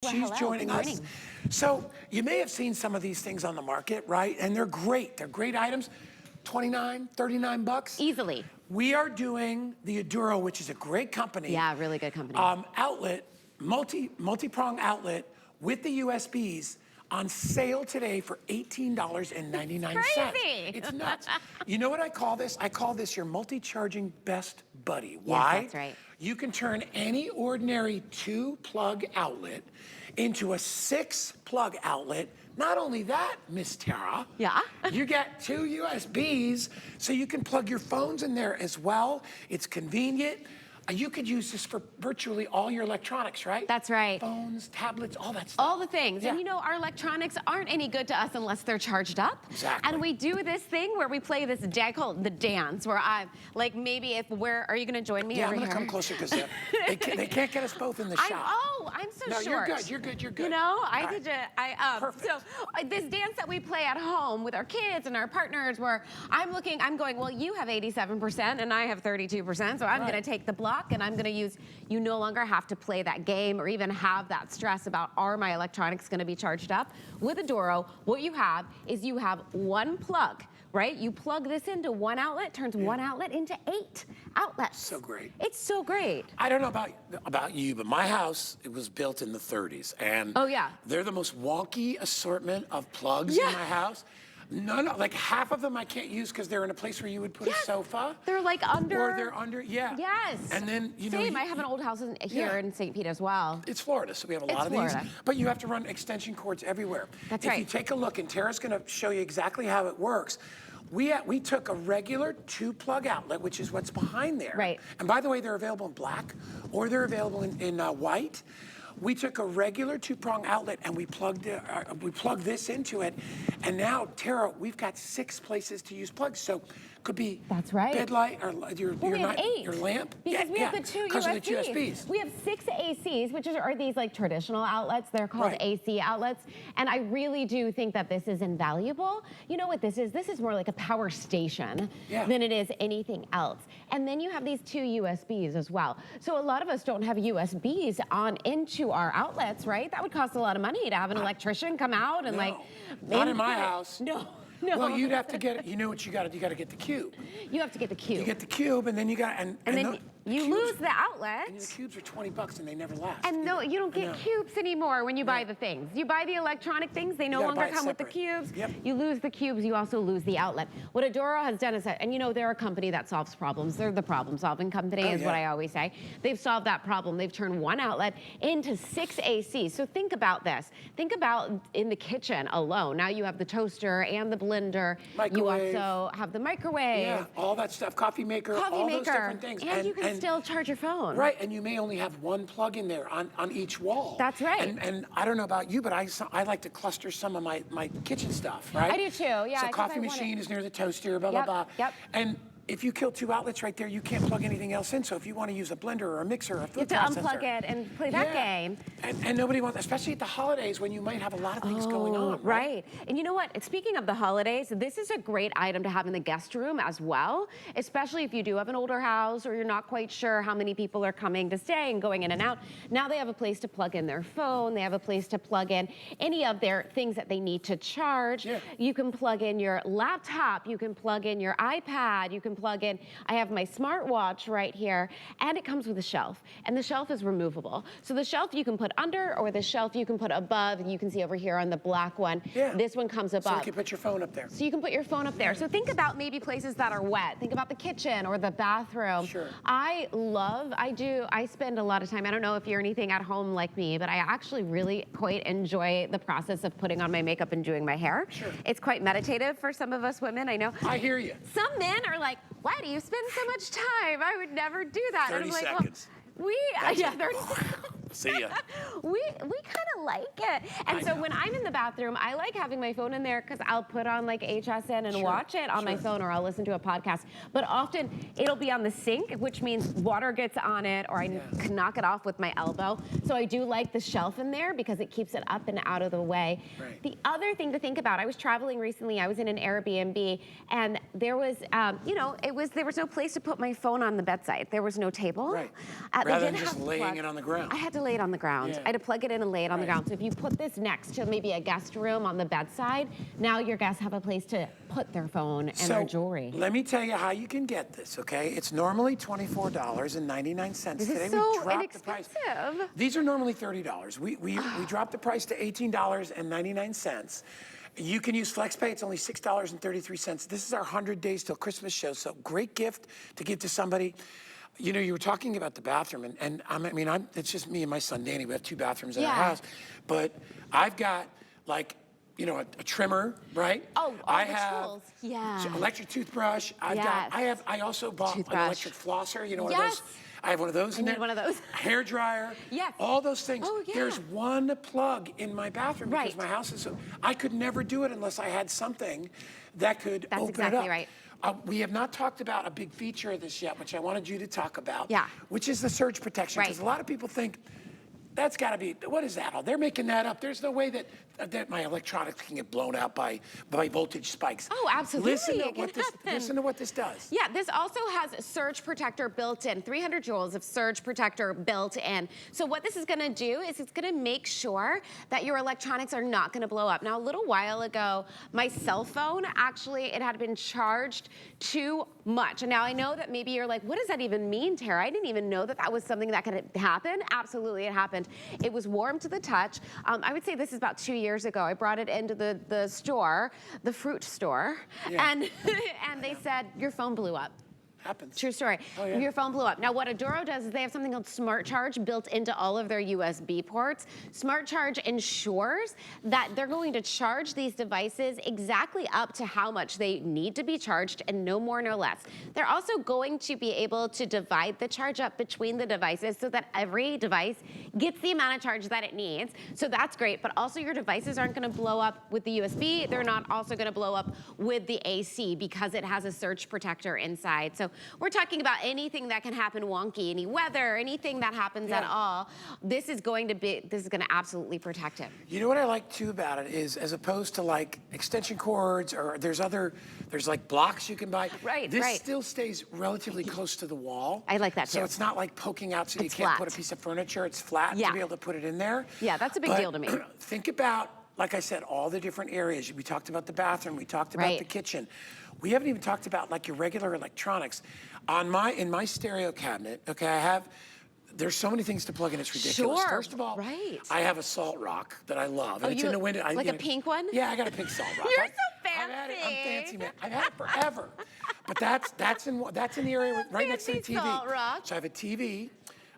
Well, She's hello, joining good us. morning. So you may have seen some of these things on the market, right? And they're great. They're great items. 29, 39 bucks. Easily. We are doing the Aduro, which is a great company. Yeah, really good company. Outlet, multi-prong outlet with the USBs on sale today for $18.99. Crazy. It's nuts. You know what I call this? I call this your multi-charging best buddy. Why? Yes, that's right. You can turn any ordinary 2-plug outlet into a 6-plug outlet. Not only that, Miss Tara, Yeah? you get 2 USBs, so you can plug your phones in there as well. It's convenient. You could use this for virtually all your electronics, right? That's right. Phones, tablets, all that stuff. All the things. Yeah. And you know, our electronics aren't any good to us unless they're charged up. Exactly. And we do this thing where we play this, I call it the dance, where I'm, like maybe are you gonna join me Yeah, over I'm here? gonna come closer because they can't get us both in the shot. I'm so No, short. you're good, you're good, you're good. You know, Perfect. so this dance that we play at home with our kids and our partners where I'm going, well, you have 87% and I have 32%, so I'm gonna take the block and I'm gonna use, you no longer have to play that game or even have that stress about are my electronics gonna be charged up. With Aduro, what you have is you have one plug, right? You plug this into one outlet, turns one outlet into 8 outlets. So great. It's so great. I don't know about you, but my house, it was built in the 30s. And Oh, yeah. they're the most wonky assortment of plugs in my house. Like half of them I can't use because they're in a place where you would put a sofa. They're like under. Or they're under, yeah. Yes. And then, you know. Same, I have an old house here in St. Pete as well. It's Florida, so we have a lot of Florida. these. But you have to run extension cords everywhere. That's If right. you take a look, and Tara's gonna show you exactly how it works. We took a regular 2-plug outlet, which is what's behind there. Right. And by the way, they're available in black, or they're available in white. We took a regular 2-prong outlet and we plugged this into it. And now, Tara, we've got 6 places to use plugs. So could be That's right. bed light or your We have 8. your lamp. Because we have the 2 because USBs. of the USBs. We have 6 ACs, which are these like traditional outlets. They're called AC outlets. And I really do think that this is invaluable. You know what this is? This is more like a power station than it is anything else. And then you have these 2 USBs as well. So a lot of us don't have USBs on into our outlets, right? That would cost a lot of money to have an electrician come out and not in my house. No. Well, you'd have to get, you know what you got to do? You got to get the cube. You have to get the cube. You get the cube, and then you got, and then you lose the outlet. And the cubes are $20, and they never last. And no, you don't get cubes anymore when you buy the things. You buy the electronic things, they no longer come with the cubes. Yep. You lose the cubes, you also lose the outlet. What Aduro has done is that, and you know, they're a company that solves problems. They're the problem-solving company, is what I always say. They've solved that problem. They've turned one outlet into 6 ACs. So think about this. Think about in the kitchen alone. Now you have the toaster and the blender. Microwave. You also have the microwave. Yeah, all that stuff. Coffee maker, all those different things. And you can still charge your phone. Right, and you may only have one plug in there on each wall. That's right. And I don't know about you, but I like to cluster some of my kitchen stuff, right? I do too, yeah. So coffee machine is near the toaster, blah, blah, blah. Yep. And if you kill 2 outlets right there, you can't plug anything else in. So if you want to use a blender or a mixer or a food processor. You have to unplug it and play that game. And nobody wants, especially at the holidays when you might have a lot of things going on. Right. And you know what? Speaking of the holidays, this is a great item to have in the guest room as well, especially if you do have an older house or you're not quite sure how many people are coming to stay and going in and out. Now they have a place to plug in their phone. They have a place to plug in any of their things that they need to charge. Yeah. You can plug in your laptop. You can plug in your iPad. You can plug in, I have my smartwatch right here, and it comes with a shelf, and the shelf is removable. So the shelf you can put under, or the shelf you can put above, and you can see over here on the black one, this one comes above. So you can put your phone up there. So you can put your phone up there. So think about maybe places that are wet. Think about the kitchen or the bathroom. Sure. I spend a lot of time, I don't know if you're anything at home like me, but I actually really quite enjoy the process of putting on my makeup and doing my hair. Sure. It's quite meditative for some of us women, I know. I hear you. Some men are like, why do you spend so much time? I would never do that. 30 and I'm like, seconds. well, 30 seconds. See ya. We kind of like like it. And so when I'm in the bathroom, I like having my phone in there because I'll put on like HSN and watch it on my phone, or I'll listen to a podcast. But often it'll be on the sink, which means water gets on it, or I can knock it off with my elbow. So I do like the shelf in there because it keeps it up and out of the way. Right. The other thing to think about, I was traveling recently, I was in an Airbnb, and there was, you know, there was no place to put my phone on the bedside. There was no table. Right. They Rather than didn't just have laying plug. it on the ground. I had to lay it on the ground. Yeah. I had to plug it in and lay it on the ground. So if you put this next to maybe a guest room on the bedside, now your guests have a place to put their phone and their jewelry. Let me tell you how you can get this, okay? It's normally $24.99. This Today is so we dropped the price. inexpensive. These are normally $30. We dropped the price to $18.99. You can use FlexPay. It's only $6.33. This is our 100 Days Till Christmas show, so great gift to give to somebody. You know, you were talking about the bathroom, and it's just me and my son Danny. We have 2 bathrooms in our house, but I've got like, you know, a trimmer, right? Oh, I the have tools. Yeah. electric toothbrush. I also bought an electric flosser. You know, one of those. I have one of those in there. I need one of those. Hair dryer. Yes. All those things. Oh, yeah. There's one plug in my bathroom because Right. my house is so. I could never do it unless I had something that could That's open exactly it up. right. We have not talked about a big feature of this yet, which I wanted you to talk about. Yeah. Which is the surge protection. Right. Because a lot of people think, that's got to be, what is that? Oh, they're making that up. There's no way that my electronics can get blown out by voltage spikes. Oh, absolutely. Listen to It can happen. listen to what this does. Yeah, this also has surge protector built in, 300 joules of surge protector built in. So what this is gonna do is it's gonna make sure that your electronics are not gonna blow up. Now, a little while ago, my cell phone, actually, it had been charged too much. And now I know that maybe you're like, what does that even mean, Tara? I didn't even know that that was something that could happen. Absolutely, it happened. It was warm to the touch. I would say this is about 2 years ago. I brought it into the store, the fruit store, and and they said, your phone blew up. Happens. True story. Oh, yeah. Your phone blew up. Now, what Aduro does is they have something called SmartCharge built into all of their USB ports. SmartCharge ensures that they're going to charge these devices exactly up to how much they need to be charged, and no more, no less. They're also going to be able to divide the charge up between the devices so that every device gets the amount of charge that it needs. So that's great, but also your devices aren't going to blow up with the USB. They're not also going to blow up with the AC because it has a surge protector inside. So we're talking about anything that can happen wonky, any weather, anything that happens at all. This is going to absolutely protect it. You know what I like too about it is, as opposed to like extension cords, or there's like blocks you can buy. Right, This right. still stays relatively close to the wall. I like that So too. it's not like poking out so you It's can't flat. put a piece of furniture. It's flat Yeah. to be able to put it in there. Yeah, that's a big But deal to me. Think about, like I said, all the different areas. We talked about the bathroom. We talked about Right. the kitchen. We haven't even talked about like your regular electronics. In my stereo cabinet, okay, there's so many things to plug in, it's ridiculous. Sure, First of all, right. I have a salt rock that I love. And it's you- in the window. like a pink one? Yeah, I got a pink salt rock. You're so I've had it, I'm fancy. fancy, man. I've had it forever. But that's in the area right next to the Fancy TV. salt rock. So I have a TV,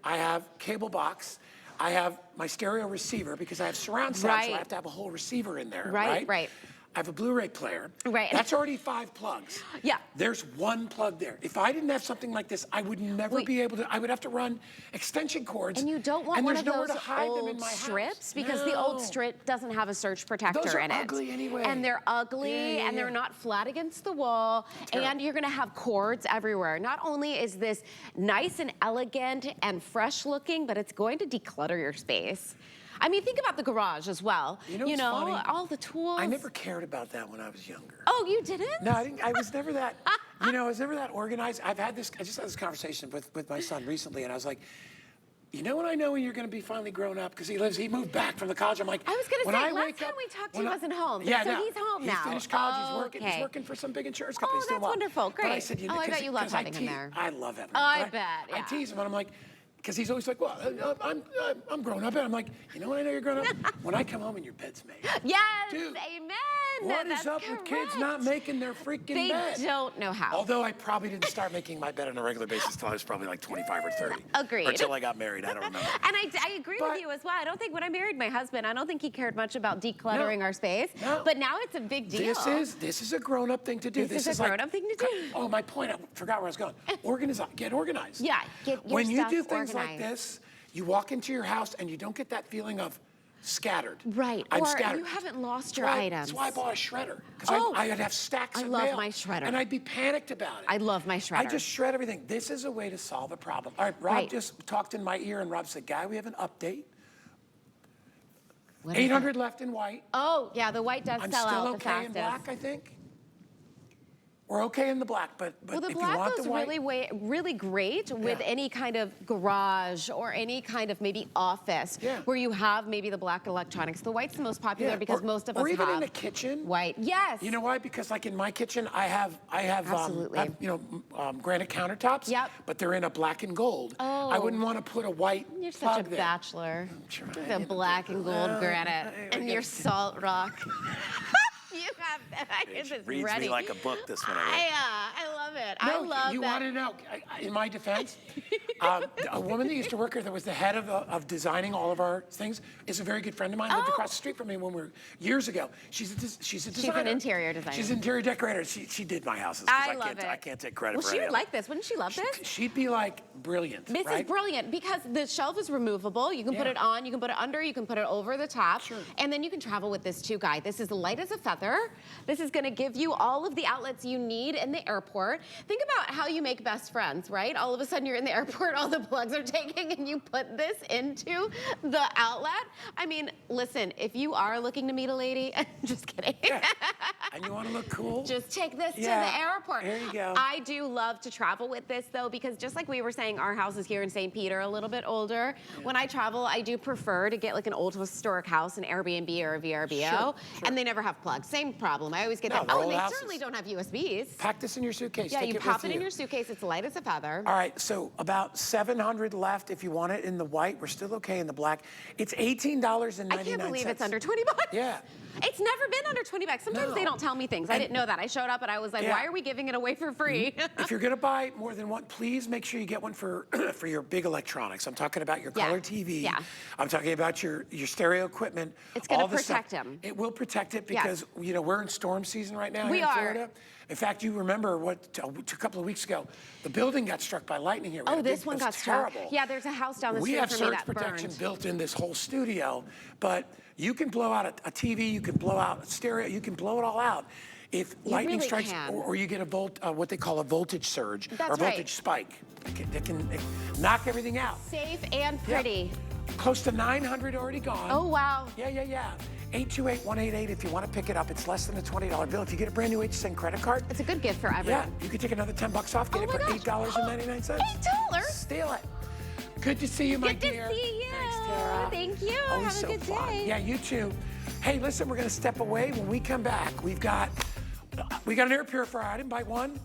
I have cable box, I have my stereo receiver because I have surround sound, so Right. I have to have a whole receiver in there. Right, right. I have a Blu-ray player. Right. That's already 5 plugs. Yeah. There's 1 plug there. If I didn't have something like this, I would never be able to. I would have to run extension cords. And you don't want and one there's of nowhere those to hide them in old my house. strips because the old No. strip doesn't have a surge protector Those are in it. ugly anyway. And they're ugly Yeah, and they're yeah. not flat against the wall. Terrible. And you're gonna have cords everywhere. Not only is this nice and elegant and fresh looking, but it's going to declutter your space. I mean, think about the garage as well. You know what's funny? All the tools. I never cared about that when I was younger. Oh, you didn't? No, I didn't. I was never that. I was never that organized. I just had this conversation with my son recently, and I was like, you know when I know when you're going to be finally grown up? Because he moved back from the college. I'm like, I was gonna when say, I last wake time up- we talked, when he I- wasn't home. Yeah, So no, he's home now. He's finished college. Oh, He's okay. working for some big insurance company. Oh, He's doing that's well. wonderful. But I Great. said, Oh, I bet you love having him there. I love having him. Oh, I But bet, I yeah. tease him, and I'm like, because he's always like, well, I'm grown up. And I'm like, you know when I know you're grown up? When I come home and your bed's made. Yes, Dude, amen. What is That's up with kids correct. not making their freaking They bed? don't know how. Although I probably didn't start making my bed on a regular basis till I was probably like 25 or 30. Agreed. Or until I got married, I don't remember. And I agree But- with you as well. I don't think when I married my husband, I don't think he cared much about decluttering No. our space. No. But now it's a big deal. This is a grown-up thing to do. This is a like- grown-up thing to do. Oh, my point, I forgot where I was going. Get organized. Yeah, get your When you stuff do things like organized. this, you walk into your house and you don't get that feeling of, scattered. Right. I'm or scattered. you haven't lost your That's items. why I bought a shredder. Because Oh, I'd have stacks I of love mail. my shredder. And I'd be panicked about it. I love my shredder. I just shred everything. This is a way to solve a problem. All right, Rob Right. just talked in my ear, and Rob said, Guy, we have an update. What is 800 left in white. Oh, yeah, the white does I'm sell still out the okay in fastest. black, I think. We're okay in the black, but Well, the if you black want goes the white, really great with Yeah. any kind of garage or any kind of maybe office Yeah. where you have maybe the black electronics. The white's the most popular because most of us or even have in a kitchen. white. Yes. You know why? Because like in my kitchen, I have Absolutely. granite countertops. Yep. But they're in a black and gold. I Oh. wouldn't want to put a white You're such plug a there. bachelor. trying, The you know, black and gold I granite and your guess- salt rock. You have that. I It just reads ready. me like a book, this one. I read. I love it. I No, love you that. want to know? In my defense, a woman that used to work here that was the head of designing all of our things is a very good friend of mine. Lived Oh. across the street from me when we were years ago. She's a designer. an interior designer. She's an interior decorator. She did my houses. 'Cause I love it. I can't take credit Well, for she any would of it. like this. Wouldn't she love this? She'd be like brilliant. This right? is brilliant because the shelf is removable. You can put Yeah. it on, you can put it under, you can put it over the top. Sure. And then you can travel with this too, Guy. This is light as a feather. This is gonna give you all of the outlets you need in the airport. Think about how you make best friends, right? All of a sudden you're in the airport, all the plugs are taking, and you put this into the outlet. I mean, listen, if you are looking to meet a lady, just kidding. Yeah. And you want to look cool? Just take this to Yeah, the airport. there you go. I do love to travel with this though, because just like we were saying, our house is here in St. Peter, a little bit older. When I travel, I do prefer to get like an old historic house, an Airbnb or a VRBO, Sure. and they never have plugs. Same problem. I always get No, that. they're Oh, old and they houses. certainly don't have USBs. Pack this in your suitcase. Yeah, Take you it pop with it in your suitcase. It's light as a feather. All right, so about 700 left. If you want it in the white, we're still okay in the black. It's $18.99. I can't believe it's under 20 bucks. Yeah. It's never been under 20 bucks. Sometimes they No. don't tell me things. I And- didn't know that. I showed up and I was like, Yeah. why are we giving it away for free? If you're gonna buy more than one, please make sure you get one for for your big electronics. I'm talking about your Yeah, color TV. yeah. I'm talking about your stereo equipment. It's gonna all this stuff. protect 'em. It will protect it Yes. because we're in storm season right now We here in are. Florida. In fact, you remember a couple of weeks ago, the building got struck by lightning here. We had Oh, a this big- one it was got struck. terrible. Yeah, there's a house down the We street have from me surge that protection burned. built in this whole studio, but you can blow out a TV, you can blow out a stereo, you can blow it all out. If lightning really strikes, can. or you get what they call a voltage surge That's or right. voltage spike, it can knock everything out. Safe and Yeah. pretty. Close to 900 already gone. Oh, wow. Yeah. 828-188 if you want to pick it up. It's less than a $20 bill. If you get a brand new HSN credit card, It's a good gift for yeah, everyone. you could take another $10 off, get Oh it my for gosh. $8.99. $8? Steal it. Good to see you, my Good to dear. see you. Thanks, Tara. Thank you. Always Have a so good fun. day. Yeah, you too. Hey, listen, we're going to step away. When we come back, we got an air purifier. I didn't buy one.